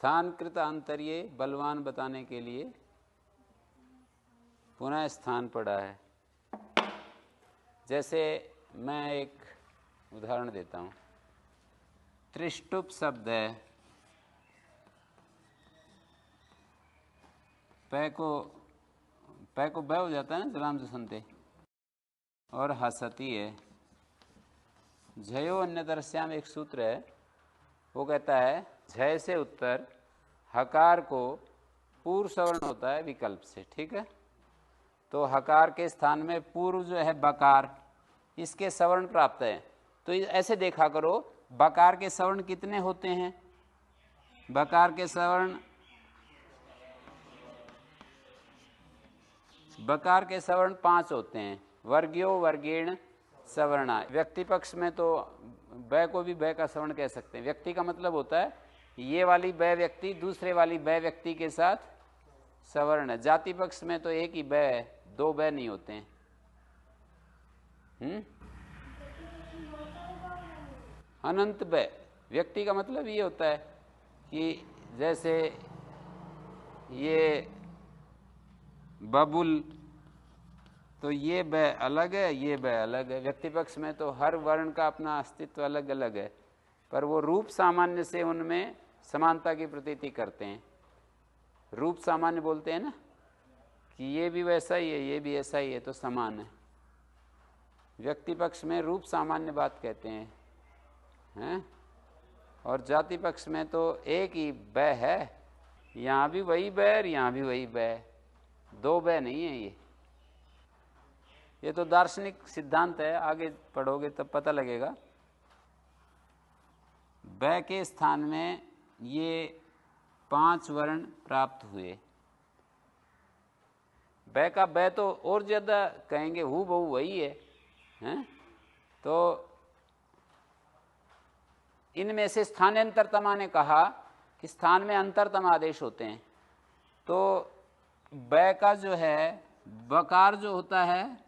स्थानकृत आंतर्य बलवान बताने के लिए पुनः स्थान पड़ा है। जैसे मैं एक उदाहरण देता हूँ। त्रिष्टुप शब्द है, पै को बै हो जाता है ना सलाम से सुनते, और हसती है। झयो अन्यतरस्याम एक सूत्र है, वो कहता है झय से उत्तर हकार को पूर्व सवर्ण होता है विकल्प से, ठीक है। तो हकार के स्थान में पूर्व जो है बकार, इसके सवर्ण प्राप्त है। तो ऐसे देखा करो, बकार के सवर्ण कितने होते हैं? बकार के सवर्ण 5 होते हैं। वर्ग्यो वर्गीण सवर्णा। व्यक्ति पक्ष में तो बै को भी बै का सवर्ण कह सकते हैं। व्यक्ति का मतलब होता है ये वाली बै व्यक्ति दूसरे वाली बै व्यक्ति के साथ सवर्ण है। जाति पक्ष में तो एक ही बै है, 2 बै नहीं होते हैं। अनंत बै। व्यक्ति का मतलब ये होता है कि जैसे ये बबुल, तो ये बै अलग है, ये बै अलग है। व्यक्ति पक्ष में तो हर वर्ण का अपना अस्तित्व अलग अलग है, पर वो रूप सामान्य से उनमें समानता की प्रतीति करते हैं। रूप सामान्य बोलते हैं ना कि ये भी वैसा ही है, ये भी ऐसा ही है, तो समान है। व्यक्ति पक्ष में रूप सामान्य बात कहते हैं। और जाति पक्ष में तो एक ही बै है, यहाँ भी वही बै और यहाँ भी वही बै, 2 बै नहीं है। ये तो दार्शनिक सिद्धांत है, आगे पढ़ोगे तब पता लगेगा। बै के स्थान में ये 5 वर्ण प्राप्त हुए। बै का बै तो और ज्यादा कहेंगे, हु बहु वही है? तो इनमें से स्थानांतरतमा ने कहा कि स्थान में अंतरतम आदेश होते हैं। तो बै का जो है बकार जो होता है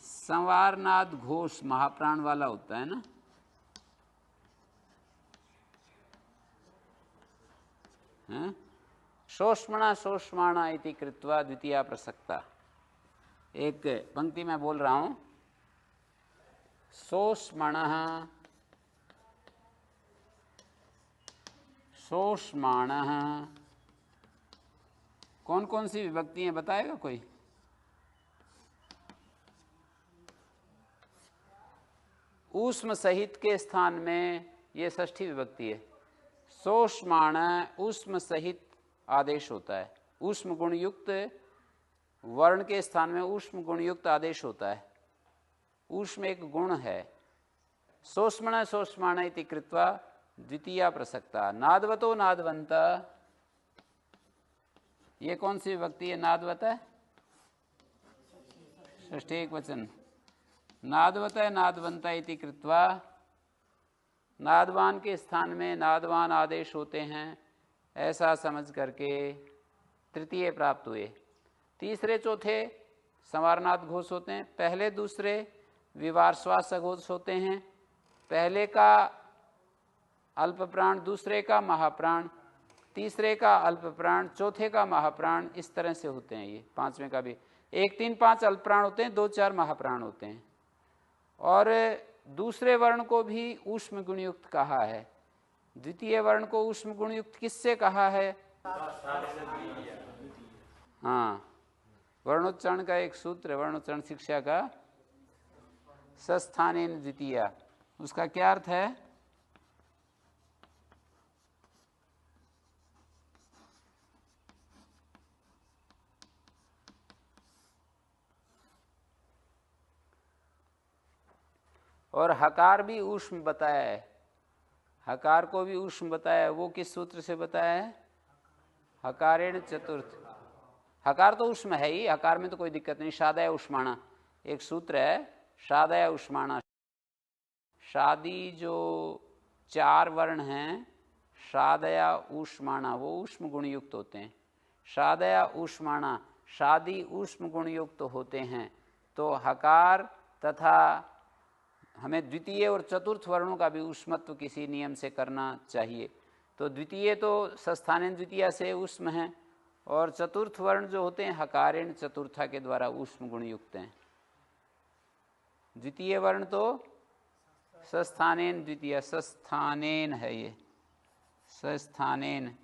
संवारनाद घोष महाप्राण वाला होता है ना। शोष्मणा शोष्माणा इति कृत्वा द्वितीया प्रसक्ता। एक पंक्ति में बोल रहा हूं, शोष्मणः शोष्माणः, कौन कौन सी विभक्ति हैं बताएगा कोई? ऊष्म सहित के स्थान में ये षष्ठी विभक्ति है। शोष्माण ऊष्म सहित आदेश होता है। ऊष्म गुणयुक्त वर्ण के स्थान में ऊष्म गुणयुक्त आदेश होता है। ऊष्म एक गुण है। शोष्मण शोष्माण इति कृत्वा द्वितीया प्रसक्ता। नादवतो नादवंत, ये कौन सी विभक्ति है? नादवत है, षष्ठी एक वचन। नादवत नादवंत इति कृत्वा, नादवान के स्थान में नादवान आदेश होते हैं, ऐसा समझ करके तृतीय प्राप्त हुए। तीसरे चौथे संवारनाद घोष होते हैं। पहले दूसरे विवारश्वास घोष होते हैं। पहले का अल्प प्राण, दूसरे का महाप्राण, तीसरे का अल्प प्राण, चौथे का महाप्राण, इस तरह से होते हैं। ये पांचवें का भी 1 3 5 अल्प प्राण होते हैं, 2 4 महाप्राण होते हैं। और दूसरे वर्ण को भी ऊष्म गुणयुक्त कहा है। द्वितीय वर्ण को ऊष्म गुणयुक्त किससे कहा है? हाँ, वर्णोच्चारण का एक सूत्र, वर्णोच्चारण शिक्षा का, सस्थानेन द्वितीया। उसका क्या अर्थ है? और हकार भी ऊष्म बताया है। हकार को भी ऊष्म बताया है। वो किस सूत्र से बताया है? हकारेण चतुर्थ। हकार तो ऊष्म है ही, हकार में तो कोई दिक्कत नहीं। शादय ऊष्माणा एक सूत्र है, शादय ऊष्माणा। शादी जो 4 वर्ण हैं, शादया ऊष्माणा, वो ऊष्म गुणयुक्त होते हैं। शादया ऊष्माणा, शादी ऊष्म गुणयुक्त होते हैं। तो हकार तथा हमें द्वितीय और चतुर्थ वर्णों का भी ऊष्मत्व किसी नियम से करना चाहिए। तो द्वितीय तो सस्थानेन द्वितीया से ऊष्म है, और चतुर्थ वर्ण जो होते हैं हकारेण चतुर्था के द्वारा ऊष्म गुण युक्त हैं। द्वितीय वर्ण तो सस्थानेन द्वितीय, सस्थानेन है ये, सस्थानेन,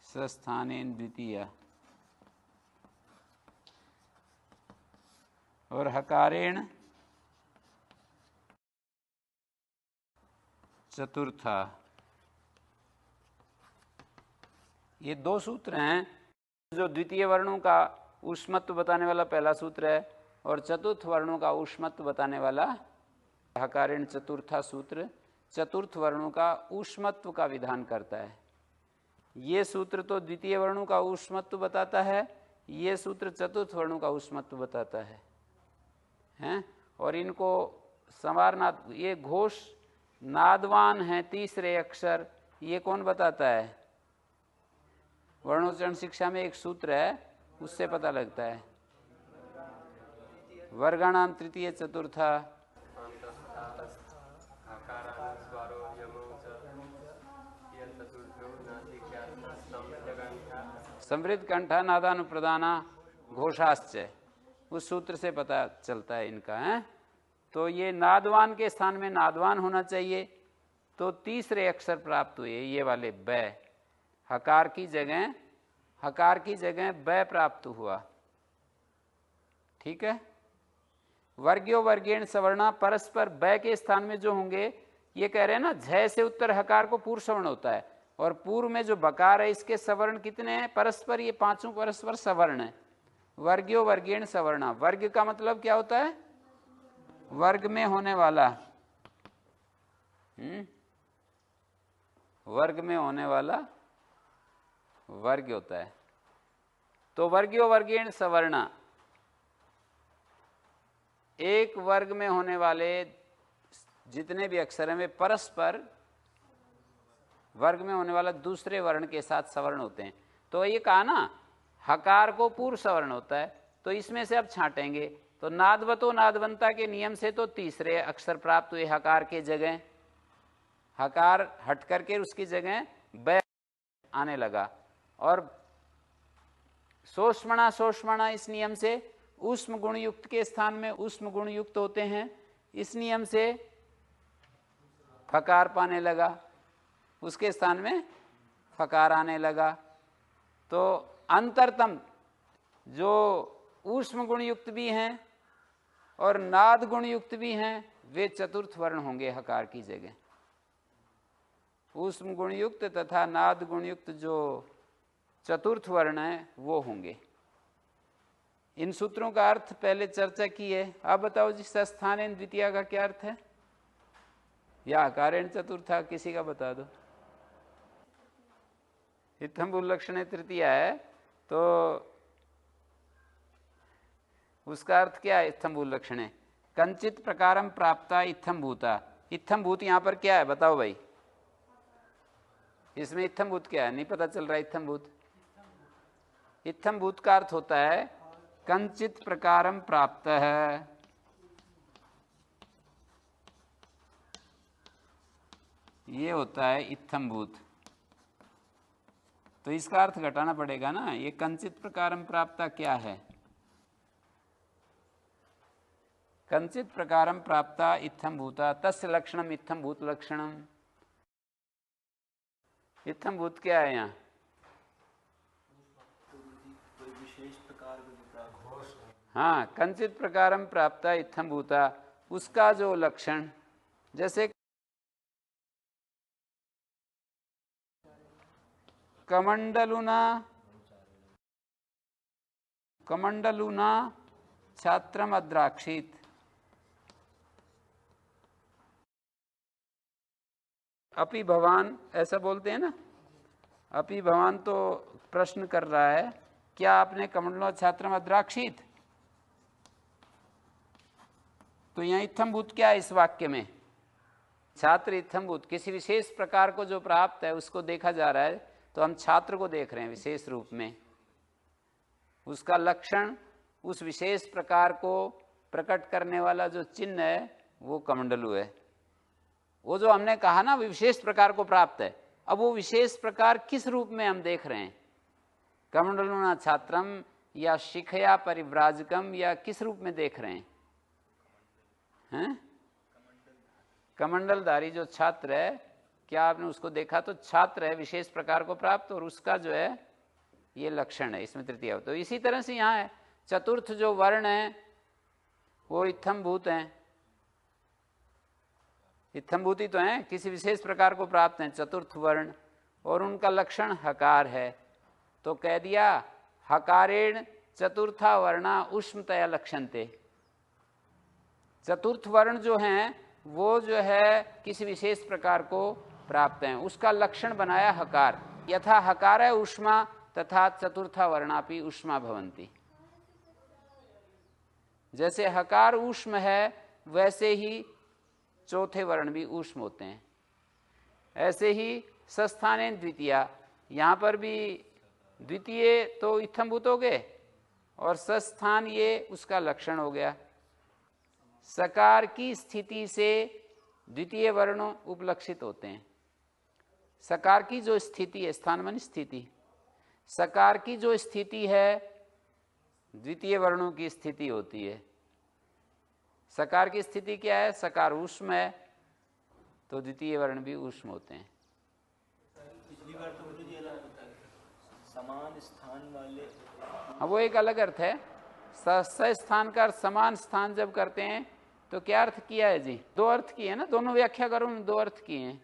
सस्थानेन द्वितीय, और हकारेण चतुर्था। ये दो सूत्र हैं, जो द्वितीय वर्णों का ऊष्मत्व बताने वाला पहला सूत्र है, और चतुर्थ वर्णों का ऊष्मत्व बताने वाला हकारेण चतुर्था सूत्र चतुर्थ वर्णों का ऊष्मत्व का विधान करता है। ये सूत्र तो द्वितीय वर्णों का ऊष्मत्व बताता है, ये सूत्र चतुर्थ वर्णों का ऊष्मत्व बताता है, हैं? और इनको संवारना, ये घोष नादवान है तीसरे अक्षर, ये कौन बताता है? वर्णोच्चारण शिक्षा में एक सूत्र है, उससे पता लगता है। वर्गाणाम तृतीय चतुर्था समृद्ध कंठा नादानुप्रदाना घोषाश्च, उस सूत्र से पता चलता है इनका, है? तो ये नादवान के स्थान में नादवान होना चाहिए, तो तीसरे अक्षर प्राप्त हुए, ये वाले बै, हकार की जगह बै प्राप्त हुआ। ठीक है। वर्ग्यो वर्गेण सवर्णा, परस्पर बै के स्थान में जो होंगे, ये कह रहे हैं ना, झ से उत्तर हकार को पूर्व सवर्ण होता है, और पूर्व में जो बकार है इसके सवर्ण कितने हैं? परस्पर, ये पांचों परस्पर सवर्ण है। वर्ग्यो वर्गेण सवर्णा, वर्ग का मतलब क्या होता है? वर्ग में होने वाला, वर्ग में होने वाला वर्ग होता है। तो वर्ग्यो वर्गेण सवर्णा, एक वर्ग में होने वाले जितने भी अक्षर हैं वे परस्पर वर्ग में होने वाला दूसरे वर्ण के साथ सवर्ण होते हैं। तो ये कहा ना, हकार को पूर्व सवर्ण होता है, तो इसमें से अब छांटेंगे, तो नादवतो नादवंता के नियम से तो तीसरे अक्षर प्राप्त हुए हकार के जगह, हकार हट करके उसकी जगह बै आने लगा, और सोष्मणा सोष्मणा इस नियम से ऊष्म गुण युक्त के स्थान में ऊष्म गुण युक्त होते हैं, इस नियम से फकार पाने लगा, उसके स्थान में फकार आने लगा। तो अंतरतम जो ऊष्म गुण युक्त भी हैं और नाद गुण युक्त भी हैं, वे चतुर्थ वर्ण होंगे हकार की जगह। ऊष्म गुण युक्त तथा नाद गुण युक्त जो चतुर्थ वर्ण है वो होंगे। इन सूत्रों का अर्थ पहले चर्चा की है। अब बताओ जी, सस्थानेन द्वितीया का क्या अर्थ है, या हकारेण चतुर्था, किसी का बता दो। इत्थम भूलक्षणे तृतीया है, तो उसका अर्थ क्या है? इत्थम भूलक्षणे कंचित प्रकारम प्राप्ता इत्थम भूता। इत्थम भूत यहां पर क्या है बताओ भाई, इसमें इत्थम भूत क्या है? नहीं पता चल रहा है। इत्थम भूत, इत्थम भूत का अर्थ होता है कंचित प्रकारम प्राप्त है, ये होता है इत्थम भूत। तो इसका अर्थ घटाना पड़ेगा ना, ये कंचित प्रकारम प्राप्ता क्या है? कंचित प्रकारम प्राप्ता इत्थम भूता, तस्य लक्षणम इत्थम भूत लक्षणम। इत्थम भूत क्या है यहाँ? हाँ, कंचित प्रकारम प्राप्ता इत्थम भूता, उसका जो लक्षण, जैसे कमंडलुना कमंडलुना छात्रम अद्राक्षित, अपि भवान, ऐसा बोलते हैं ना। अपि भवान तो प्रश्न कर रहा है, क्या आपने कमंडलो छात्रम अद्राक्षित? तो यहाँ इत्थम्भूत क्या है इस वाक्य में? छात्र इत्थम्भूत, किसी विशेष प्रकार को जो प्राप्त है उसको देखा जा रहा है, तो हम छात्र को देख रहे हैं विशेष रूप में। उसका लक्षण, उस विशेष प्रकार को प्रकट करने वाला जो चिन्ह है वो कमंडलु है। वो जो हमने कहा ना विशेष प्रकार को प्राप्त है, अब वो विशेष प्रकार किस रूप में हम देख रहे हैं, कमंडलुना छात्रम या शिखया परिव्राजकम, या किस रूप में देख रहे हैं? कमंडलधारी जो छात्र है, क्या आपने उसको देखा? तो छात्र है विशेष प्रकार को प्राप्त, और उसका जो है ये लक्षण है इसमें तृतीय। तो इसी तरह से यहाँ है चतुर्थ जो वर्ण है वो इत्थम्भूत हैं, इत्थम्भूति तो हैं, किसी विशेष प्रकार को प्राप्त हैं चतुर्थ वर्ण, और उनका लक्षण हकार है। तो कह दिया हकारेण चतुर्था वर्णा उष्मतया लक्षणते। चतुर्थ वर्ण जो हैं वो जो है किसी विशेष प्रकार को प्राप्त हैं, उसका लक्षण बनाया हकार। यथा हकार है उष्मा तथा चतुर्था वर्णापि उष्मा भवन्ति। जैसे हकार ऊष्म है वैसे ही चौथे वर्ण भी ऊष्म होते हैं। ऐसे ही सस्थाने द्वितीया, यहाँ पर भी द्वितीय तो इत्थम्भूत हो गए, और सस्थान ये उसका लक्षण हो गया। सकार की स्थिति से द्वितीय वर्ण उपलक्षित होते हैं। सकार की जो स्थिति है, स्थान माने स्थिति, सकार की जो स्थिति है द्वितीय वर्णों की स्थिति होती है। सकार की स्थिति क्या है? सकार ऊष्म है तो द्वितीय वर्ण भी ऊष्म होते हैं। पिछली बार तो मुझे ये लगता है समान स्थान वाले, हाँ वो एक अलग अर्थ है। स्थान का समान स्थान जब करते हैं तो क्या अर्थ किया है जी? दो अर्थ किए ना, दोनों व्याख्या करो, दो अर्थ किए हैं।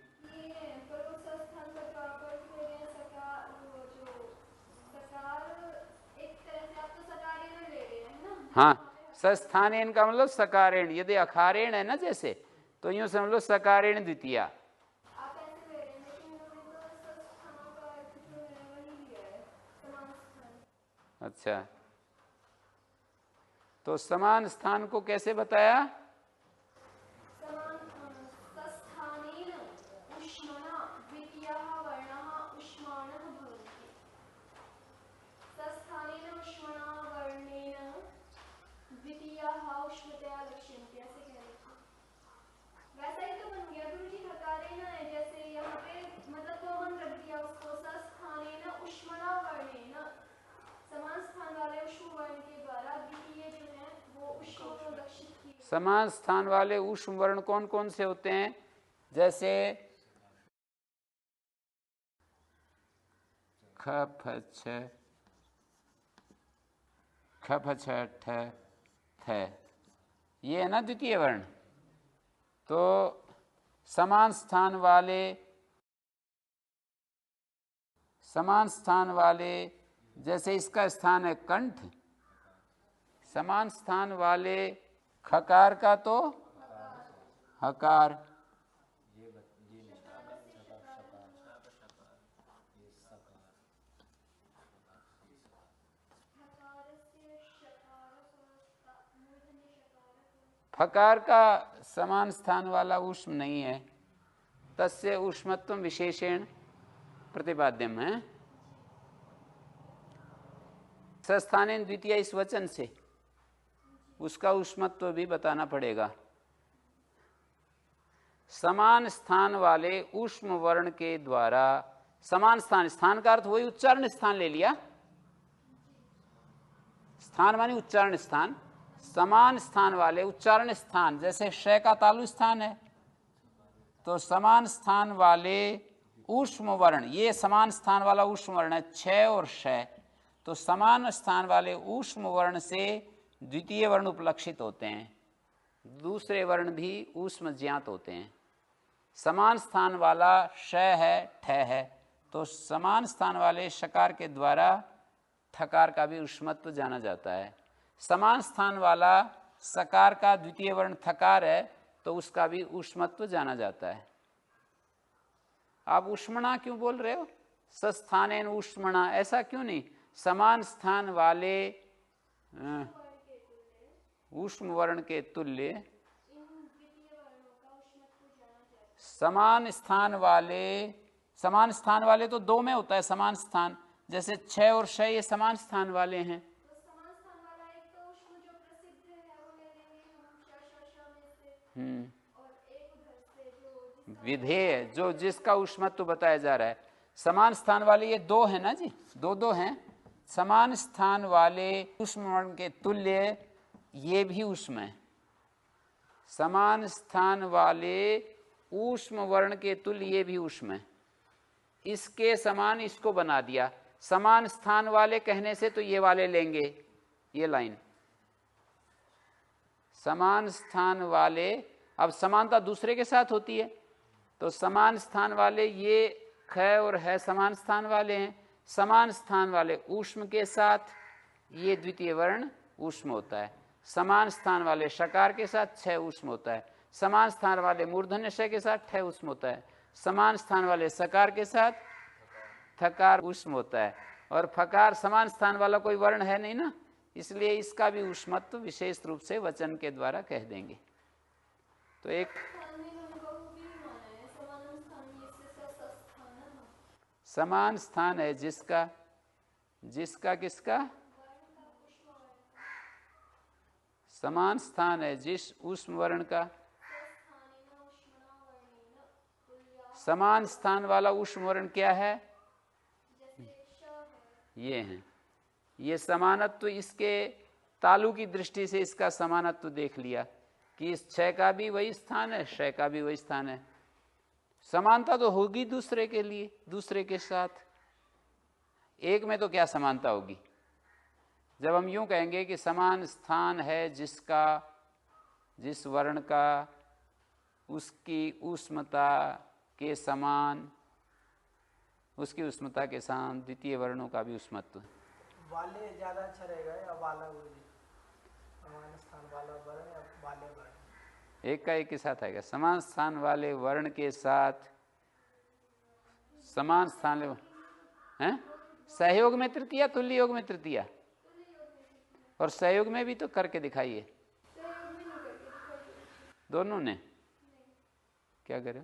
हाँ सस्थानेन का मतलब सकारेण, यदि अकारेण है ना जैसे, तो यूं समझ लो सकारेण द्वितीया। अच्छा, तो समान स्थान को कैसे बताया? वैसा ही तो बन गया गुरुजी, हकारे ना है जैसे यहाँ पे मतलब कॉमन रख दिया उसको, सस्थाने न उष्मणा वर्णे न, समान स्थान वाले उष्म वर्ण के द्वारा द्वितीय जो है वो उष्म को लक्षित किया। समान स्थान वाले उष्म वर्ण कौन कौन से होते हैं? जैसे ख फ छ ख फ छ ठ थ, ये है ना द्वितीय वर्ण। तो समान स्थान वाले जैसे इसका स्थान है कंठ, समान स्थान वाले खकार का तो हकार, फकार का समान स्थान वाला ऊष्म नहीं है, तस्य ऊष्मत्व विशेषेण प्रतिपाद्यम है। सस्थानेन द्वितीय इस वचन से उसका ऊष्मत्व भी बताना पड़ेगा। समान स्थान वाले ऊष्म वर्ण के द्वारा, समान स्थान, स्थान का अर्थ वही उच्चारण स्थान ले लिया, स्थान माने उच्चारण स्थान, समान स्थान वाले उच्चारण स्थान, जैसे श का तालु स्थान है तो समान स्थान वाले ऊष्म वर्ण, ये समान स्थान वाला ऊष्म वर्ण है छ और श, तो समान स्थान वाले ऊष्म वर्ण से द्वितीय वर्ण उपलक्षित होते हैं, दूसरे वर्ण भी ऊष्म ज्ञात होते हैं। समान स्थान वाला श है ठ है, तो समान स्थान वाले शकार के द्वारा ठकार का भी ऊष्मत्व जाना जाता है। समान स्थान वाला सकार का द्वितीय वर्ण थकार है तो उसका भी ऊष्मत्व जाना जाता है। आप ऊष्मणा क्यों बोल रहे हो? सस्थानेन ऊष्मणा, ऐसा क्यों नहीं? समान स्थान वाले ऊष्म वर्ण के तुल्य, समान स्थान वाले तो दो में होता है समान स्थान, जैसे छ और श ये समान स्थान वाले हैं। विधेय जो जिसका ऊष्मत्व बताया जा रहा है। समान स्थान वाले ये दो है ना जी, दो हैं। समान स्थान वाले ऊष्म वर्ण के तुल्य ये भी ऊष्म है। समान स्थान वाले ऊष्म वर्ण के तुल्य ये भी ऊष्म है। इसके समान इसको बना दिया। समान स्थान वाले कहने से तो ये वाले लेंगे, ये लाइन समान स्थान वाले। अब समानता दूसरे के साथ होती है, तो समान स्थान वाले ये ख और है समान स्थान वाले हैं। समान स्थान वाले ऊष्म के साथ ये द्वितीय वर्ण ऊष्म होता है। समान स्थान वाले शकार के साथ छ ऊष्म होता है। समान स्थान वाले मूर्धन्य श के साथ ठ ऊष्म होता है। समान स्थान वाले सकार के साथ थकार ऊष्म होता है। और फकार समान स्थान वाला कोई वर्ण है नहीं ना, इसलिए इसका भी ऊष्मत्व विशेष रूप से वचन के द्वारा कह देंगे। तो एक समान स्थान है जिसका किसका समान स्थान है जिस ऊष्म वर्ण का समान स्थान वाला ऊष्म वर्ण क्या है, ये है। ये समानत्व इसके तालु की दृष्टि से इसका समानत्व देख लिया कि इस छ का भी वही स्थान है, श का भी वही स्थान है। समानता तो होगी दूसरे के लिए, दूसरे के साथ। एक में तो क्या समानता होगी? जब हम यूं कहेंगे कि समान स्थान है जिसका जिस वर्ण का उसकी ऊष्मता के समान, उसकी ऊष्मता के साथ द्वितीय वर्णों का भी ऊष्मत्व। वाले ज्यादा अच्छा रहेगा या वाला? समान स्थान वाला वर्ण या वाले वर्ण? एक का एक के साथ आएगा। समान स्थान वाले वर्ण के साथ समान स्थान हैं, सहयोग में तृतीया, तुल्य योग में तृतीया। और सहयोग में भी तो करके दिखाइए। दोनों ने क्या करे?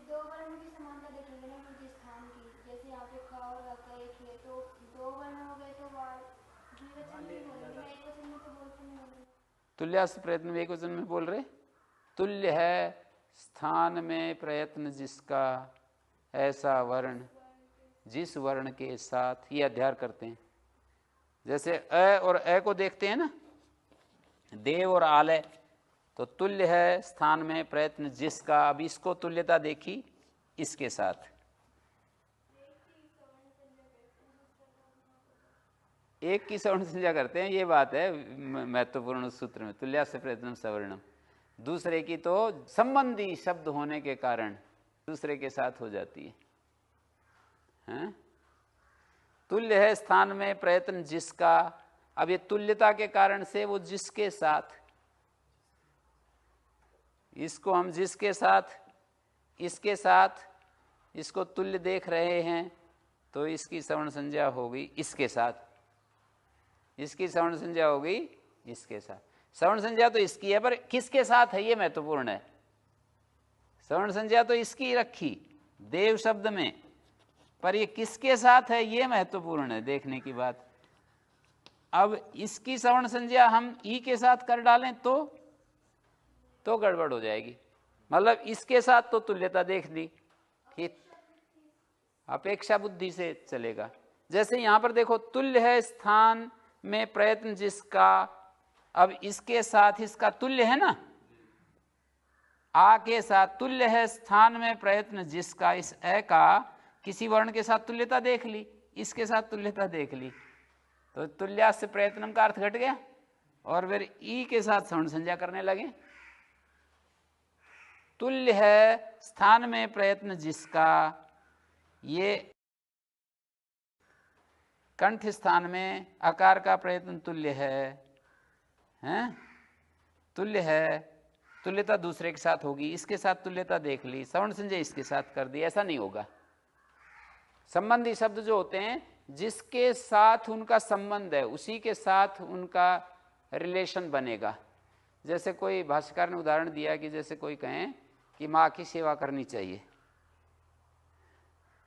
दो वर्ण की समानता देखेंगे ना मुझे स्थान की, जैसे यहाँ पे का और का एक है, तो दो वर्ण हो गए तो द्विवचन में बोलेंगे, एक वचन में तो बोलते नहीं होंगे। तुल्यास प्रयत्न में एक वचन में बोल रहे। तुल्य है स्थान में प्रयत्न जिसका, ऐसा वर्ण जिस वर्ण के साथ, ये अध्याय करते हैं। जैसे अ और अ को देखते हैं ना, देव और आलय, तो तुल्य है स्थान में प्रयत्न जिसका। अब इसको तुल्यता देखी इसके साथ। एक की सवर्ण संज्ञा करते हैं, ये बात है महत्वपूर्ण सूत्र में, तुल्या से प्रयत्न सवर्णम। दूसरे की तो संबंधी शब्द होने के कारण दूसरे के साथ हो जाती है, हैं? तुल्य है स्थान में प्रयत्न जिसका। अब ये तुल्यता के कारण से वो जिसके साथ, इसको हम जिसके साथ, इसके साथ इसको तुल्य देख रहे हैं, तो इसकी सवर्ण संज्ञा हो गई इसके साथ, इसकी सवर्ण संज्ञा हो गई इसके साथ। सवर्ण संज्ञा तो इसकी है, पर किसके साथ है ये महत्वपूर्ण है। सवर्ण संज्ञा तो इसकी रखी देव शब्द में, पर ये किसके साथ है ये महत्वपूर्ण है देखने की बात। अब इसकी सवर्ण संज्ञा हम ई के साथ कर डालें तो गड़बड़ हो जाएगी। मतलब इसके साथ तो तुल्यता देख ली कि अपेक्षा बुद्धि से चलेगा। जैसे यहां पर देखो, तुल्य है स्थान में प्रयत्न जिसका। अब इसके साथ इसका तुल्य है ना, आ के साथ तुल्य है स्थान में प्रयत्न जिसका। इस ए का किसी वर्ण के साथ तुल्यता देख ली, इसके साथ तुल्यता देख ली, तो तुल्यास्य प्रयत्नम का अर्थ घट गया। और फिर ई के साथ सवर्ण संज्ञा करने लगे। तुल्य है स्थान में प्रयत्न जिसका, ये कंठ स्थान में अकार का प्रयत्न तुल्य है, हैं? तुल्य है, तुल्यता दूसरे के साथ होगी, इसके साथ तुल्यता देख ली, सवर्ण संज्ञा इसके साथ कर दी। ऐसा नहीं होगा। संबंधी शब्द जो होते हैं, जिसके साथ उनका संबंध है उसी के साथ उनका रिलेशन बनेगा। जैसे कोई भाष्यकार ने उदाहरण दिया कि जैसे कोई कहें कि माँ की सेवा करनी चाहिए,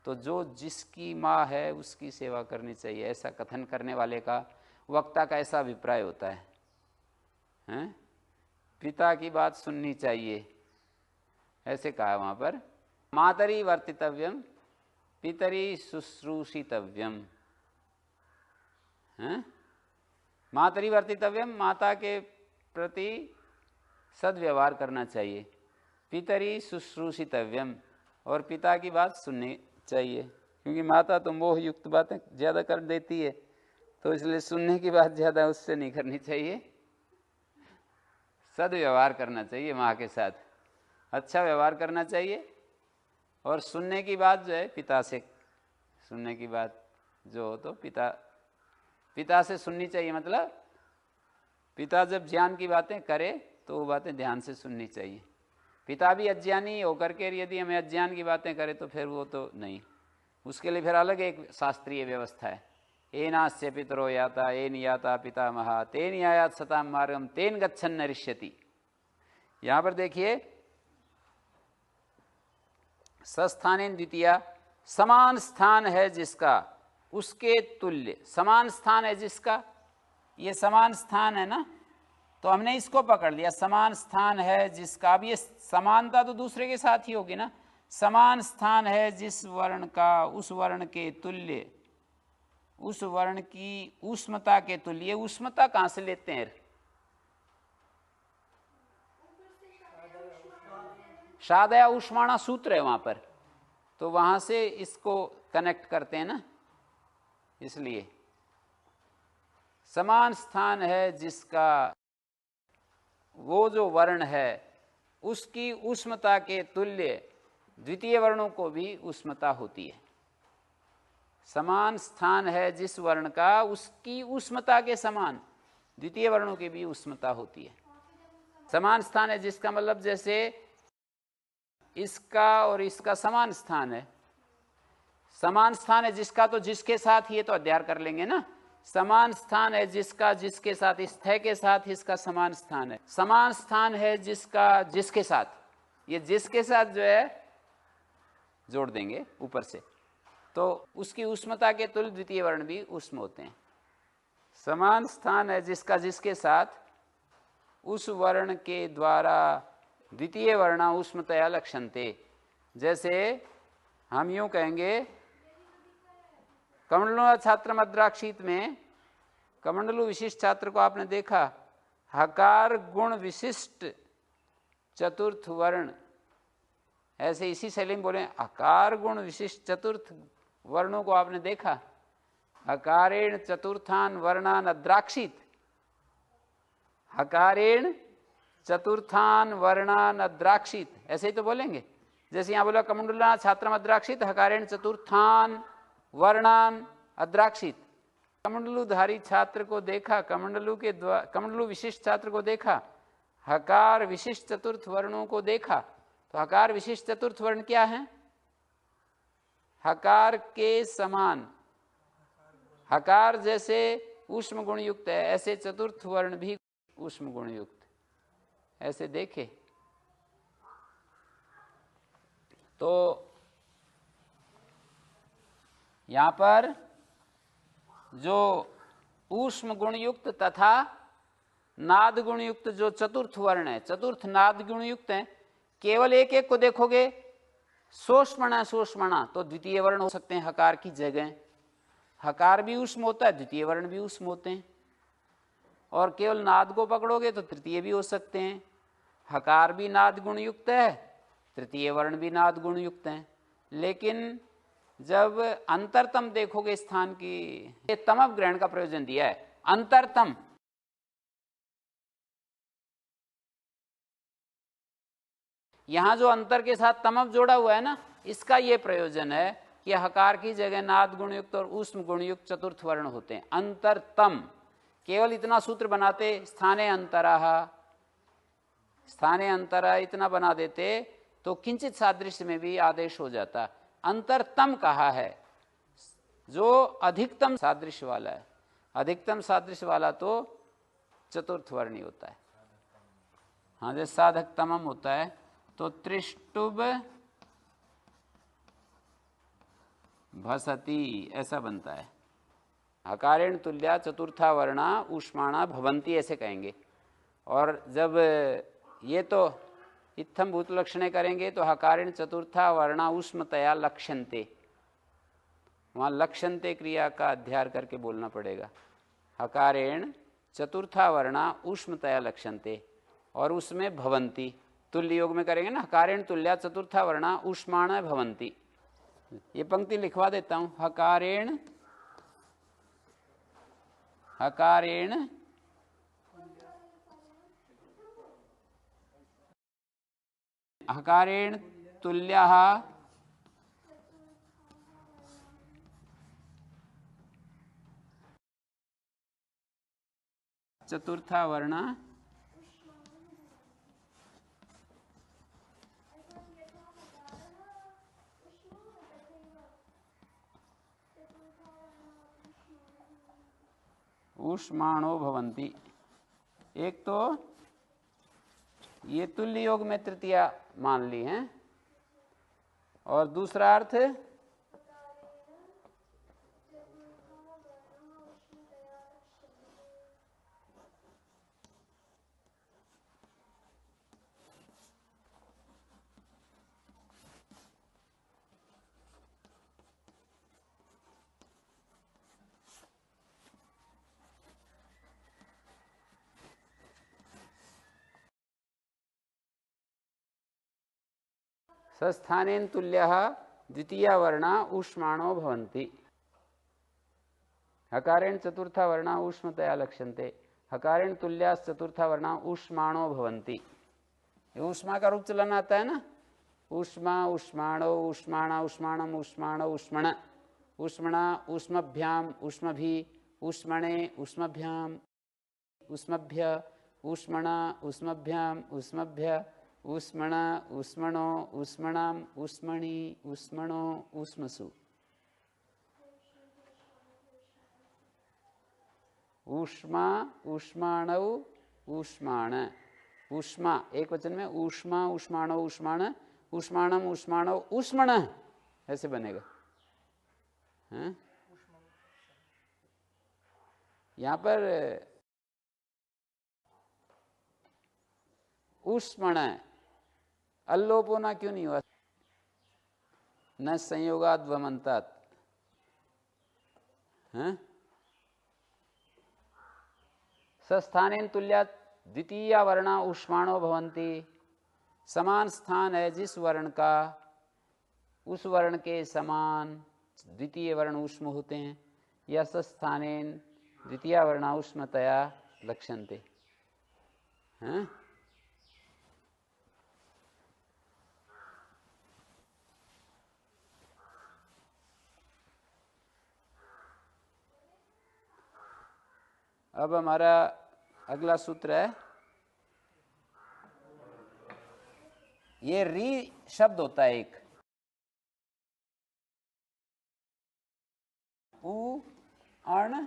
तो जो जिसकी माँ है उसकी सेवा करनी चाहिए, ऐसा कथन करने वाले का, वक्ता का ऐसा अभिप्राय होता है, हैं? पिता की बात सुननी चाहिए, ऐसे कहा वहाँ पर। मातरी वर्तितव्यम पितरी शुश्रूषितव्यम। हैं? मातरी वर्तितव्यम, माता के प्रति सद्व्यवहार करना चाहिए। पितरी शुश्रूषितव्यम, और पिता की बात सुननी चाहिए, क्योंकि माता तो मोह युक्त बातें ज़्यादा कर देती है, तो इसलिए सुनने की बात ज़्यादा उससे नहीं करनी चाहिए। सद्व्यवहार करना चाहिए माँ के साथ, अच्छा व्यवहार करना चाहिए। और सुनने की बात जो है पिता से, सुनने की बात जो हो तो पिता से सुननी चाहिए। मतलब पिता जब ज्ञान की बातें करे तो वो बातें ध्यान से सुननी चाहिए। पिता भी अज्ञानी होकर के यदि हमें अज्ञान की बातें करे तो फिर वो तो नहीं, उसके लिए फिर अलग एक शास्त्रीय व्यवस्था है। एनास्य पितरो याता एन याता पितामहा तेन यायात सताम मार्गम तेन गच्छन् नरिष्यति। यहाँ पर देखिए सस्थानेन द्वितीया, समान स्थान है जिसका उसके तुल्य। समान स्थान है जिसका, ये समान स्थान है ना, तो हमने इसको पकड़ लिया, समान स्थान है जिसका। अब ये समानता तो दूसरे के साथ ही होगी ना। समान स्थान है जिस वर्ण का उस वर्ण के तुल्य, उस वर्ण की ऊष्मता के तुल्य। ये ऊष्मता कहाँ से लेते हैं? शादया ऊष्माणा सूत्र है वहाँ पर, तो वहाँ से इसको कनेक्ट करते हैं ना। इसलिए समान स्थान है जिसका, वो जो वर्ण है उसकी ऊष्मता के तुल्य द्वितीय वर्णों को भी ऊष्मता होती है। समान स्थान है जिस वर्ण का उसकी ऊष्मता के समान द्वितीय वर्णों की भी ऊष्मता होती है। समान स्थान है जिसका मतलब जैसे इसका और इसका समान स्थान है। समान स्थान है जिसका, तो जिसके साथ ये तो अध्याय कर लेंगे ना। समान स्थान है जिसका जिसके साथ, इस थ के साथ इसका समान स्थान है। समान स्थान है जिसका जिसके साथ, ये जिसके साथ जो है जोड़ देंगे ऊपर से, तो उसकी ऊष्मता के तुल्य द्वितीय वर्ण भी ऊष्म होते हैं। समान स्थान है जिसका जिसके साथ उस वर्ण के द्वारा द्वितीय वर्णा ऊष्मतया लक्षन्ते। जैसे हम यूं कहेंगे, कमंडलु छात्र मद्राक्षित में कमंडलु विशिष्ट छात्र को आपने देखा, हकार गुण विशिष्ट चतुर्थ वर्ण, ऐसे इसी शैली में बोले हकार गुण विशिष्ट चतुर्थ वर्णों को आपने देखा। हकारेण चतुर्थान वर्णान अद्राक्षित, हकारेण चतुर्थान वर्णान अद्राक्षित, ऐसे ही तो बोलेंगे। जैसे यहाँ बोला कमंडलु छात्रम अद्राक्षित, हकारेण चतुर्थान वर्णान अद्राक्षित। कमंडलुधारी छात्र को देखा, कमंडलु विशिष्ट छात्र को देखा, हकार विशिष्ट चतुर्थ वर्णों को देखा। तो हकार विशिष्ट चतुर्थ वर्ण क्या है? हकार के समान, हकार जैसे ऊष्म गुण युक्त है, ऐसे चतुर्थ वर्ण भी ऊष्म गुण युक्त, ऐसे देखे तो यहाँ पर जो ऊष्म गुणयुक्त तथा नाद गुणयुक्त जो चतुर्थ वर्ण है, चतुर्थ नाद गुणयुक्त है, केवल एक एक को देखोगे, सोष्मणा सोष्मणा, तो द्वितीय वर्ण हो सकते हैं हकार की जगह। हकार भी ऊष्म होता है, द्वितीय वर्ण भी ऊष्म होते हैं। और केवल नाद को पकड़ोगे तो तृतीय भी हो सकते हैं। हकार भी नाद गुणयुक्त है, तृतीय वर्ण भी नाद गुणयुक्त है। लेकिन जब अंतरतम देखोगे स्थान की, ये तमव ग्रहण का प्रयोजन दिया है, अंतरतम। यहां जो अंतर के साथ तमव जोड़ा हुआ है ना, इसका ये प्रयोजन है कि हकार की जगह नाद गुणयुक्त और ऊष्म गुणयुक्त चतुर्थ वर्ण होते हैं। अंतरतम, केवल इतना सूत्र बनाते, स्थाने अंतराः, स्थाने अंतरा इतना बना देते तो किंचित सादृश्य में भी आदेश हो जाता। अंतरतम कहा है जो अधिकतम सादृश्य वाला है। अधिकतम सादृश्य वाला तो चतुर्थ वर्णी होता है। हाँ, जैसे साधक तमम होता है तो त्रिष्टुभ भसती ऐसा बनता है। हकारेण तुल्या चतुर्था वर्णा ऊष्माणा भवंती ऐसे कहेंगे। और जब ये तो इत्थम भूत लक्षणे करेंगे तो हकारेण चतुर्था वर्णा उष्मतया लक्ष्यन्ते, वहाँ लक्ष्यन्ते क्रिया का अध्यार करके बोलना पड़ेगा। हकारेण चतुर्था वर्णा उष्मतया लक्ष्यन्ते, और उसमें भवंती तुल्य योग में करेंगे ना, हकारेण तुल्या चतुर्था वर्णा उष्माण भवंती। ये पंक्ति लिखवा देता हूँ, हकारेण हकारेण तुल्यः चतुर्था वर्णा ऊष्माणो भवन्ति। एक तो ये तुल्य योग में तृतीया मान ली है, और दूसरा अर्थ सस्थानेन तुल्यः द्वितीया वर्णा ऊष्माणो भवन्ति। हकारेण चतुर्था वर्णा ऊष्मतया लक्ष्यन्ते, हकारेण तुल्यास चतुर्था वर्णा ऊष्माणो भवन्ति। ये ऊष्मा का रूप चलन आता है ना, ऊष्मा ऊष्माणो ऊष्माणा ऊष्माणम ऊष्माणो ऊष्मण, ऊष्मणा ऊष्मभ्याम ऊष्मभि, ऊष्मणे ऊष्मभ्याम ऊष्मभ्य, ऊष्मणा ऊष्मभ्याम ऊष्मभ्य, ऊष्मणा ऊष्मणो ऊष्मणाम ऊष्मणि ऊष्मणो ऊष्मसु। ऊष्मा ऊष्माणौ ऊष्माण, ऊष्मा एक वचन में, ऊष्मा ऊष्माणौ ऊष्माण, ऊष्माणम ऊष्माणौ ऊष्मण, ऐसे बनेगा। हैं? यहाँ पर ऊष्मण अल्लोप होना क्यों नहीं हुआ? न संयोगाद वमंतात। सस्थानेन तुल्या द्वितीया वर्णा ऊष्माणो भवन्ति, समान स्थान है जिस वर्ण का, उस वर्ण के समान द्वितीय वर्ण ऊष्म होते हैं। या सस्थानेन द्वितीया वर्णा ऊष्मतया लक्ष्यन्ते। हैं? अब हमारा अगला सूत्र है, ये री शब्द होता है एक, उ अण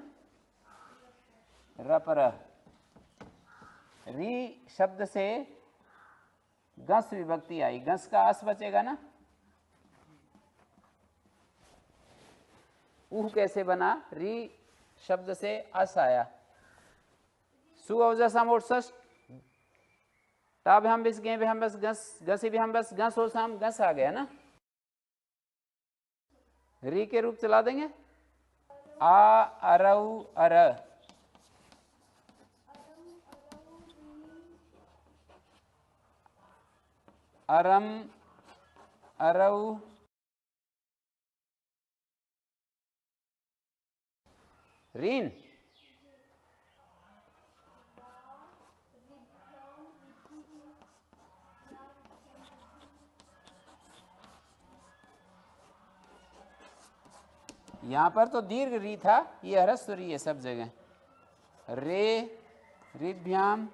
रपर। री शब्द से गस विभक्ति आई, गस का अस बचेगा ना। उह कैसे बना? री शब्द से अस आया। सु अवजसा मोटसस ताब हम बिस गे हम बस गस गसी भी हम बस गस हो साम गस आ गया ना। री के रूप चला देंगे, आ अरऊ अर, अरम अरऊ रीन। यहां पर तो दीर्घ री था, ये ह्रस्व री है सब जगह। रे रिभ्याम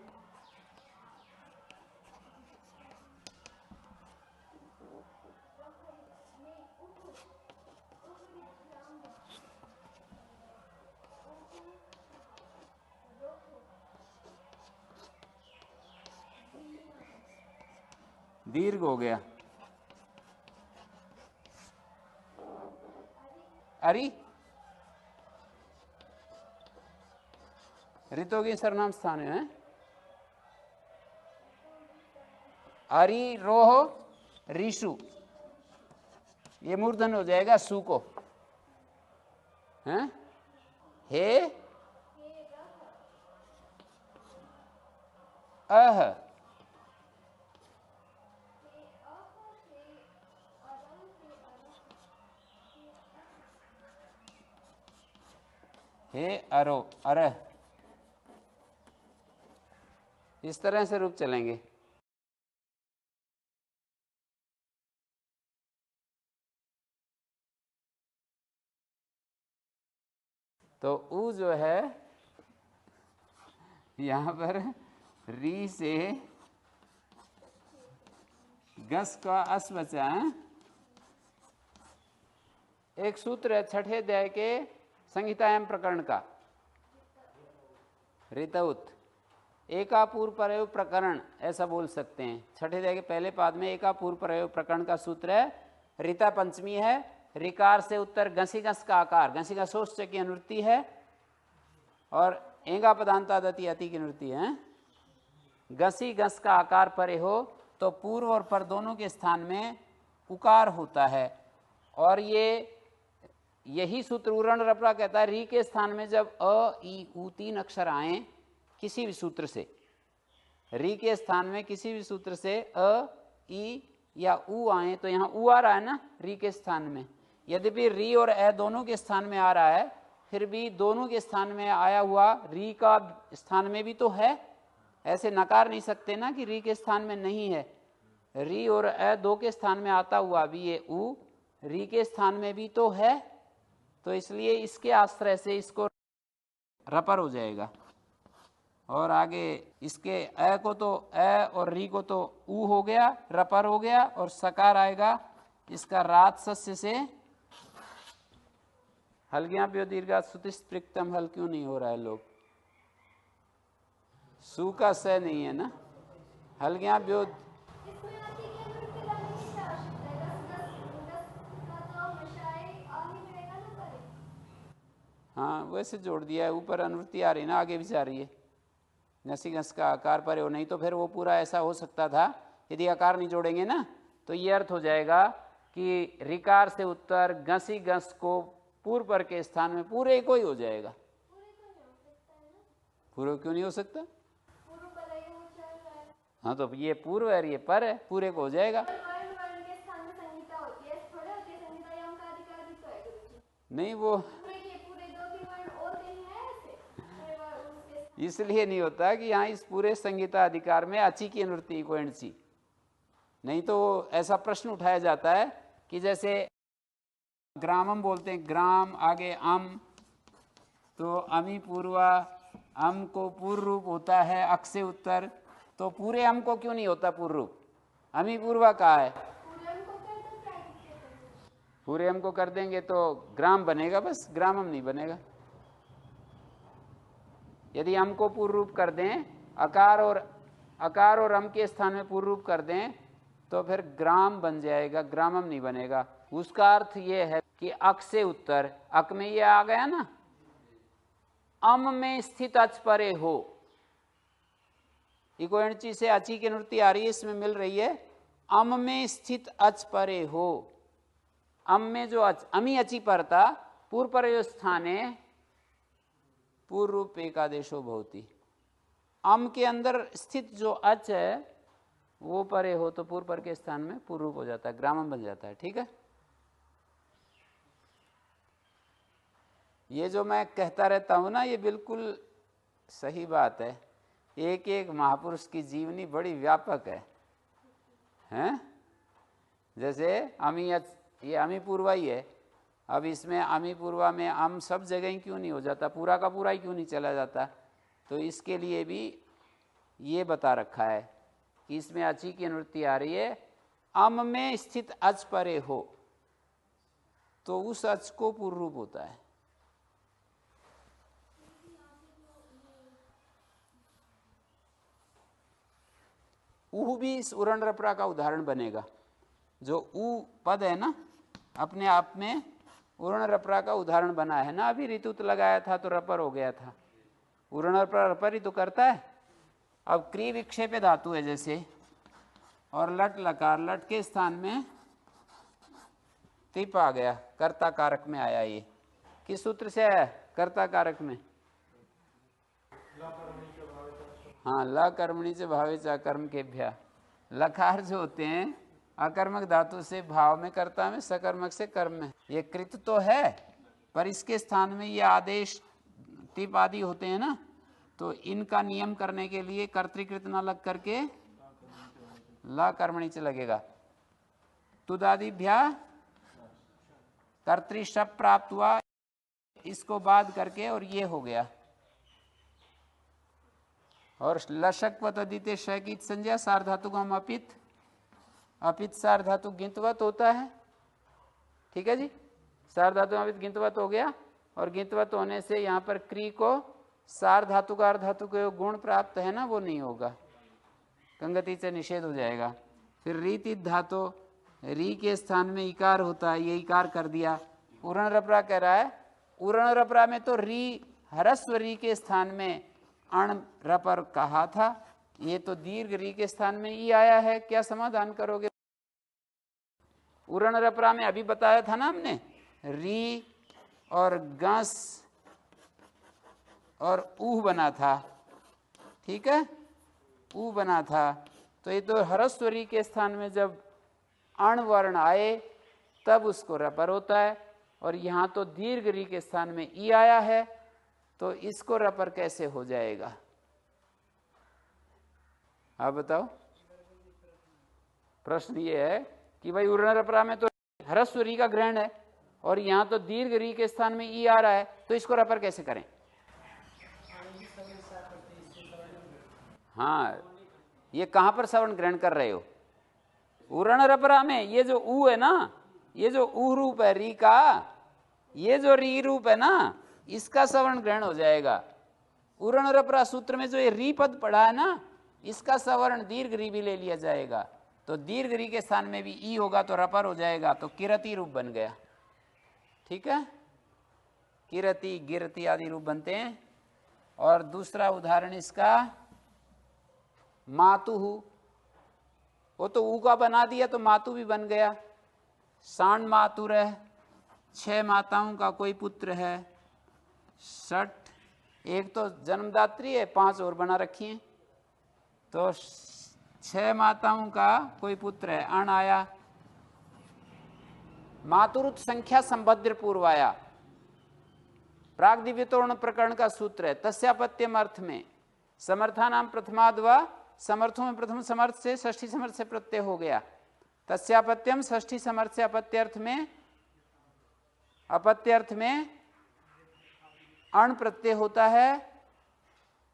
दीर्घ हो गया। अरी ऋतोगी सर्वनाम स्थान है। अरि रोह ऋषु, ये मूर्धन हो जाएगा सु को, हैं? हे अह, हे अरो अरह, इस तरह से रूप चलेंगे। तो उ जो है यहाँ पर री से गस का अस बचा है। एक सूत्र है छठे अध्याय के संहितायाम प्रकरण का, ऋतउत, एका पूर्व प्रयोग प्रकरण ऐसा बोल सकते हैं। छठे अध्याय के पहले पाद में एका पूर्व प्रयोग प्रकरण का सूत्र है। ऋता पंचमी है, ऋकार से उत्तर घसी घस का आकार, घसी घसोष्ट की अनुवृत्ति है, और एंगा पदांता दति अति की अनुवृत्ति है। घसी घस का आकार परे हो तो पूर्व और पर दोनों के स्थान में उकार होता है। और यही सूत्र उरण रपरा कहता है, री के स्थान में जब अ ई उ तीन अक्षर आए किसी भी सूत्र से, री के स्थान में किसी भी सूत्र से अ ई या उ आए, तो यहाँ उ आ रहा है ना री के स्थान में। यद्यपि री और ए दोनों के स्थान में आ रहा है, फिर भी दोनों के स्थान में आया हुआ री का स्थान में भी तो है। ऐसे नकार नहीं सकते ना कि री के स्थान में नहीं है। री और ए दो के स्थान में आता हुआ भी ये उ री के स्थान में भी तो है, तो इसलिए इसके आश्रय से इसको रपर हो जाएगा। और आगे इसके ए को तो ए और री को तो उ हो गया, रपर हो गया, और सकार आएगा इसका रात सस्य से। हल्गियां प्यो दीर्घा सुतिस्त्रिक्तम हल क्यों नहीं हो रहा है लोग? सु का स नहीं है ना, हल्गियां प्यो। हाँ वैसे जोड़ दिया है, ऊपर अनुवृत्ति आ रही ना, आगे भी जा रही है। घसी घस का आकार पर हो, नहीं तो फिर वो पूरा ऐसा हो सकता था, यदि आकार नहीं जोड़ेंगे ना तो ये अर्थ हो जाएगा कि रिकार से उत्तर घसी घस को पूर्व पर के स्थान में पूरे को ही हो जाएगा। पूर्व क्यों नहीं हो सकता? हाँ तो ये पूर्व है, ये पर है, पूरे को हो जाएगा। नहीं वो इसलिए नहीं होता कि यहाँ इस पूरे संहिता अधिकार में अची की अनुवृत्ति को एंडची, नहीं तो ऐसा प्रश्न उठाया जाता है कि जैसे ग्रामम बोलते हैं, ग्राम आगे अम, तो अमी पूर्वा, अम को पूर्व रूप होता है अक से उत्तर, तो पूरे अम को क्यों नहीं होता पूर्व रूप? अमी पूर्वा कहा है, पूरे अम को कर देंगे तो ग्राम बनेगा, बस ग्रामम नहीं बनेगा। यदि अम को पूर्व रूप कर दें, अकार और अम के स्थान में पूर्व रूप कर दें, तो फिर ग्राम बन जाएगा, ग्रामम नहीं बनेगा। उसका अर्थ ये है कि अक से उत्तर, अक में ये आ गया ना, अम में स्थित अच परे हो, इकोएणची से अची की अनुवृत्ति आ रही है, इसमें मिल रही है अम में स्थित अच परे हो। अम में जो अमी अची पर था, पूर्व पर स्थाने पूर्व रूप एकादेशो भवति। अम के अंदर स्थित जो अच है वो परे हो तो पूर्व पर के स्थान में पूर्व रूप हो जाता है, ग्रामम बन जाता है। ठीक है, ये जो मैं कहता रहता हूं ना, ये बिल्कुल सही बात है। एक एक महापुरुष की जीवनी बड़ी व्यापक है, हैं? जैसे अमी अच, ये अमी पूर्वा ही है, अब इसमें अमी पूर्वा में अम सब जगह ही क्यों नहीं हो जाता, पूरा का पूरा ही क्यों नहीं चला जाता? तो इसके लिए भी ये बता रखा है कि इसमें अची की अनुवृत्ति आ रही है, अम में स्थित अच परे हो, तो उस अच को पूर्व रूप होता है। ऊ भी इस उरण रपरा का उदाहरण बनेगा। जो ऊ पद है ना, अपने आप में उरण रपरा का उदाहरण बना है ना। अभी ऋतुत लगाया था तो रपर हो गया था, उरण रपर ही तो करता है। अब क्री विक्षेप धातु है, जैसे और लट लकार, लट के स्थान में तिप आ गया, कर्ता कारक में आया। ये किस सूत्र से आया? कर्ता कारक में। हाँ, ल कर्मणि से भावे च कर्म के भ्या। लकार जो होते हैं अकर्मक धातु से भाव में, कर्ता में, सकर्मक से कर्म में। ये कृत तो है पर इसके स्थान में ये आदेश तिप आदि होते हैं ना, तो इनका नियम करने के लिए कर्तृकृत न लग करके ला कर्मणि से लगेगा। तुदादिभ्या कर्तृशप प्राप्त हुआ, इसको बाद करके और ये हो गया। और लशक तदिते श की संज्ञा सार्धातु का अपित, अपित सार्धातु गिंतवत होता है। ठीक है जी, सार्धातु अपित गिंतवत हो गया, और गिंतवत होने से यहाँ पर क्री को सार धातु का अर्ध धातु को गुण प्राप्त है ना, वो नहीं होगा, कंगति से निषेध हो जाएगा। फिर रीति धातु, री के स्थान में इकार होता है, ये इकार कर दिया। उरण रपरा कह रहा है, उरण रपरा में तो री ह्रस्व री के स्थान में अण रपर कहा था, ये तो दीर्घ री के स्थान में ई आया है। क्या समाधान करोगे? उरण रपरा में अभी बताया था ना हमने, री और गस और ऊह बना था। ठीक है, ऊ बना था, तो ये तो ह्रस्व री के स्थान में जब अण वर्ण आए तब उसको रपर होता है, और यहाँ तो दीर्घ री के स्थान में ई आया है, तो इसको रपर कैसे हो जाएगा? आप बताओ। प्रश्न ये है कि भाई उरण रपरा में तो ह्रस्व री का ग्रहण है और यहाँ तो दीर्घ री के स्थान में ई आ रहा है, तो इसको रपर कैसे करें? हाँ, ये कहाँ पर सवर्ण ग्रहण कर रहे हो? उरण रपरा में। ये जो ऊ है ना, ये जो ऊ रूप है री का, ये जो री रूप है ना, इसका सवर्ण ग्रहण हो जाएगा। उरण रपरा सूत्र में जो ये री पद पढ़ा है ना, इसका सवर्ण दीर्घ री भी ले लिया जाएगा, तो दीर्घ री के स्थान में भी ई होगा तो रपर हो जाएगा, तो किरति रूप बन गया। ठीक है, किरति गिरति आदि रूप बनते हैं। और दूसरा उदाहरण इसका मातुहु, वो तो ऊ का बना दिया तो मातु भी बन गया। सांड मातुर है, 6 माताओं का कोई पुत्र है, 60, एक तो जन्मदात्री है, 5 और बना रखी हैं, तो 6 माताओं का कोई पुत्र है, अण आया। मातुरुत संख्या संभद्र पूर्वाया, प्रागदिव्यतोर्ण प्रकरण का सूत्र है। तस्यापत्यम अर्थ में समर्थानाम प्रथमाद्वा, समर्थों में प्रथम समर्थ से षष्ठी समर्थ से प्रत्यय हो गया। तस्यापत्यम षष्ठी समर्थ से अपत्यर्थ में, अपत्यर्थ में अण प्रत्यय होता है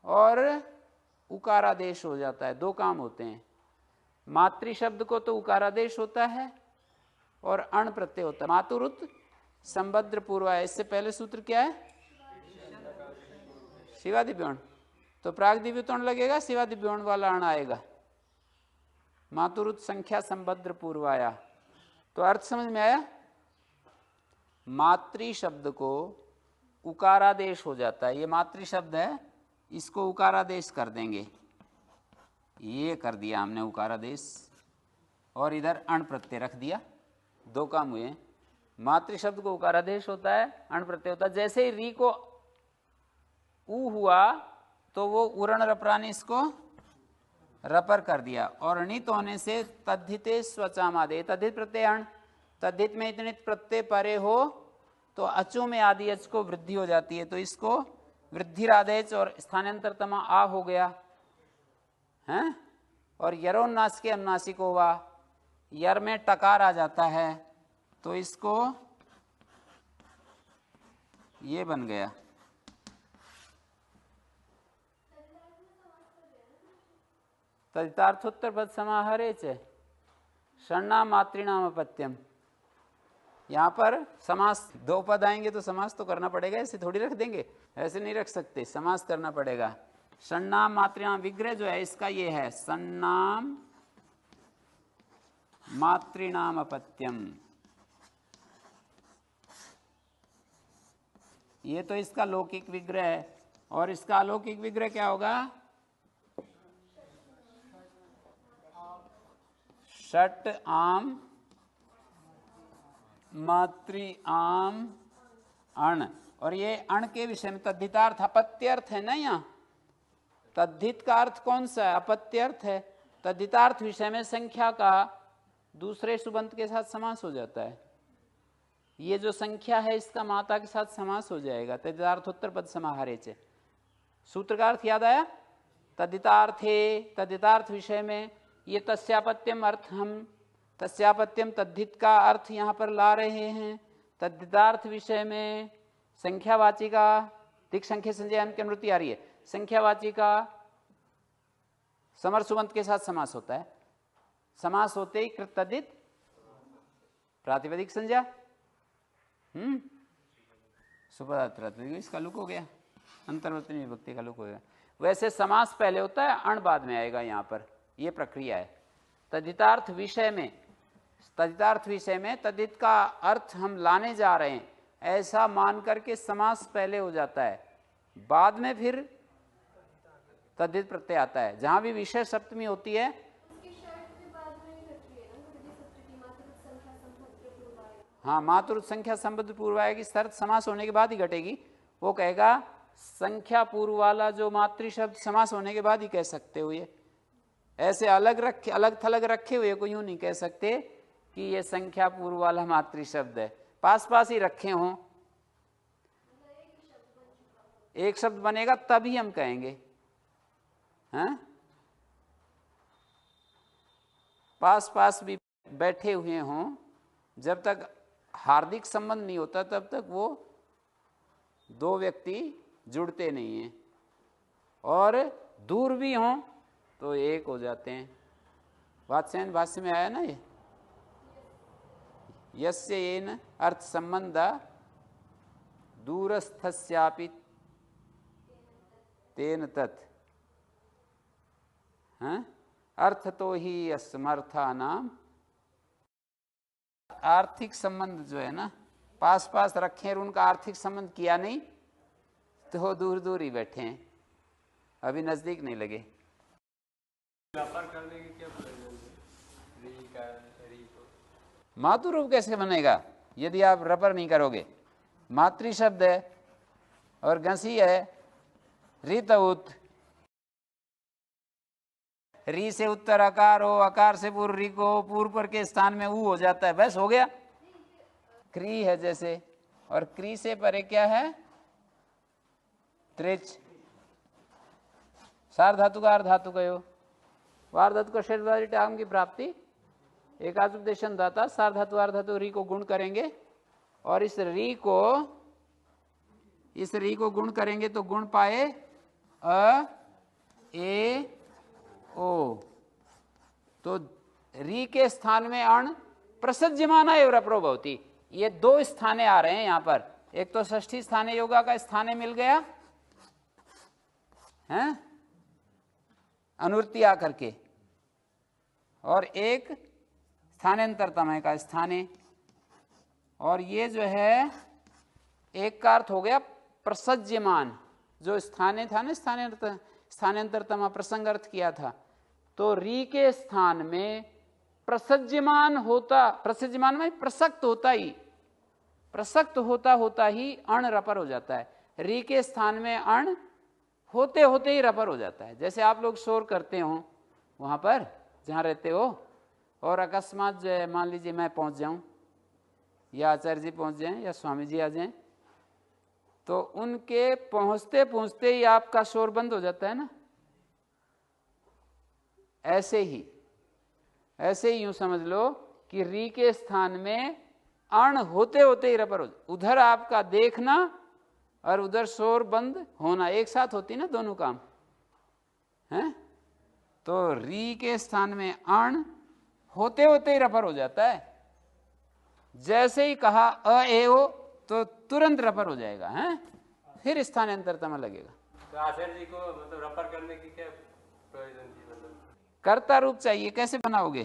और उकारादेश हो जाता है। 2 काम होते हैं, मातृ शब्द को तो उकारादेश होता है और अण प्रत्यय होता है। मातुरुत संभद्र पूर्वाया, इससे पहले सूत्र क्या है? शिवादिव्योण, तो प्रागदिव्यतोण लगेगा, शिवादिव्योण वाला अण आएगा। मातुरुत संख्या संभद्र पूर्वाया, तो अर्थ समझ में आया? मातृ शब्द को उकारादेश हो जाता है, ये मातृ शब्द है, इसको उकारादेश कर देंगे। ये कर दिया हमने उकारादेश, और इधर अण प्रत्यय रख दिया। 2 काम हुए। मातृ शब्द को उकारादेश होता है, अण प्रत्यय होता है। जैसे ही री को ऊ हुआ तो वो उरण रपरा ने इसको रपर कर दिया, और अणित होने से तद्धिते स्वचामादे, तद्धित प्रत्यय अण, तद्धित में इतने प्रत्यय परे हो तो अचो में आदि अच को वृद्धि हो जाती है, तो इसको वृद्धिरादेच और स्थानांतरतमा आ हो गया है। और यरोन्नास के अनुनासिक हुआ, यर में टकार आ जाता है, तो इसको ये बन गया। तदितार्थोत्तर पद समाहारे च षण्णाम मातृणाम अपत्यम। यहाँ पर समास 2 पद आएंगे तो समास तो करना पड़ेगा, ऐसे थोड़ी रख देंगे, ऐसे नहीं रख सकते, समास करना पड़ेगा। षण्णाम मातृणाम, विग्रह जो है इसका ये है, षण्णाम मातृणाम अपत्यम। ये तो इसका लौकिक विग्रह है, और इसका अलौकिक विग्रह क्या होगा? षट आम मातृ आम अण, और ये अण के विषय में तद्धितार्थ अपत्यर्थ है ना, यहाँ तद्धित का अर्थ कौन सा है? अपत्यर्थ है। तद्धितार्थ विषय में संख्या का दूसरे सुबंत के साथ समास हो जाता है। ये जो संख्या है इसका माता के साथ समास हो जाएगा। तद्धितार्थोत्तर पद समाहारे च। सूत्र का अर्थ याद आया? तद्धितार्थे, तद्धितार्थ विषय में ये तस्यापत्यम अर्थ, हम तस्यापत्यम तद्धित का अर्थ यहाँ पर ला रहे हैं। तद्धितार्थ विषय में संख्यावाची का दिक् संख्या संज्ञा की अनुवृत्ति आ रही है। संख्यावाची का समर सुबंत के साथ समास होता है। समास होते ही कृत तद्धित प्रातिपदिक संज्ञा, सुपदार्थ प्रातिपदिक, इसका लुक हो गया, अंतर्वर्तनी विभक्ति का लुक हो गया। वैसे समास पहले होता है, अण बाद में आएगा यहाँ पर, ये प्रक्रिया है। तद्धितार्थ विषय में, तद्धितार्थ विषय में तद्धित का अर्थ हम लाने जा रहे हैं ऐसा मान करके समास पहले हो जाता है, बाद में फिर तद्धित प्रत्यय आता है। जहां भी विषय सप्तमी होती है, हाँ मातृ संख्या संबद्ध पूर्वाय की शर्त समास होने के बाद ही घटेगी। वो कहेगा संख्या पूर्व वाला जो मातृ शब्द समास होने के बाद ही कह सकते हो। ये ऐसे अलग रखे, अलग थलग रखे हुए को यूं नहीं कह सकते कि ये संख्या पूर्व वाला मातृ शब्द है। पास पास ही रखे हों, एक शब्द बनेगा तभी हम कहेंगे। हैं? पास पास भी बैठे हुए हों, जब तक हार्दिक संबंध नहीं होता तब तक वो दो व्यक्ति जुड़ते नहीं हैं, और दूर भी हों तो एक हो जाते हैं। वात्स्यायन भाष्य में आया ना ये, यस्य येन अर्थ संबंध दूरस्थस्यापि तेन तत्, अर्थ तो ही असमर्था नाम। आर्थिक संबंध जो है ना, पास पास रखे और उनका आर्थिक संबंध किया नहीं तो दूर दूर ही बैठे हैं, अभी नजदीक नहीं लगे। करने की क्या प्रयोजन है? मातृ रूप कैसे बनेगा यदि आप रपर नहीं करोगे? मातृ शब्द है और घसी है, ऋतउत, री से उत्तर अकार हो, अकार से पूर्व री को, पूर्व पर के स्थान में ऊ हो जाता है, बस हो गया। क्री है जैसे, और क्री से परे क्या है? त्रिच। सार धातु का अर्ध धातु कहो, वार धातु का शेष टांग की प्राप्ति, एकादुपदेशन दाता, सार धातु अर्ध धातु री को गुण करेंगे, और इस री को गुण करेंगे तो गुण पाए अ ए ओ, तो री के स्थान में अण प्रसज्यमाना एवं रपरो भवति। ये दो स्थाने आ रहे हैं यहाँ पर, एक तो षष्ठी स्थाने योगा का स्थाने मिल गया है अनुवृत्ति आकर के, और एक स्थानांतरतमय का स्थाने, और ये जो है एक का अर्थ हो गया प्रसज्यमान, जो स्थाने था ना, स्थानांतरतमा प्रसंग अर्थ किया था, तो री के स्थान में प्रसज्यमान होता, प्रसज्यमान में प्रसक्त होता ही, प्रसक्त होता ही अण रपर हो जाता है। री के स्थान में अण होते होते ही रपर हो जाता है। जैसे आप लोग शोर करते हो वहां पर जहां रहते हो, और अकस्मात जो है मान लीजिए मैं पहुंच जाऊं, या आचार्य जी पहुंच जाएं, या स्वामी जी आ जाएं, तो उनके पहुंचते पहुंचते ही आपका शोर बंद हो जाता है ना। ऐसे ही यूं समझ लो कि री के स्थान में अण होते होते ही रपर हो, उधर आपका देखना और उधर शोर बंद होना एक साथ होती ना, दोनों काम हैं। तो री के स्थान में अण होते होते ही रपर हो जाता है। जैसे ही कहा अ ए हो तो तुरंत रपर हो जाएगा, हैं? फिर स्थानांतरतमा लगेगा। तो आचार्य जी को मतलब रपर करने की क्या प्रयोजन थी? मतलब कर्ता रूप चाहिए, कैसे बनाओगे?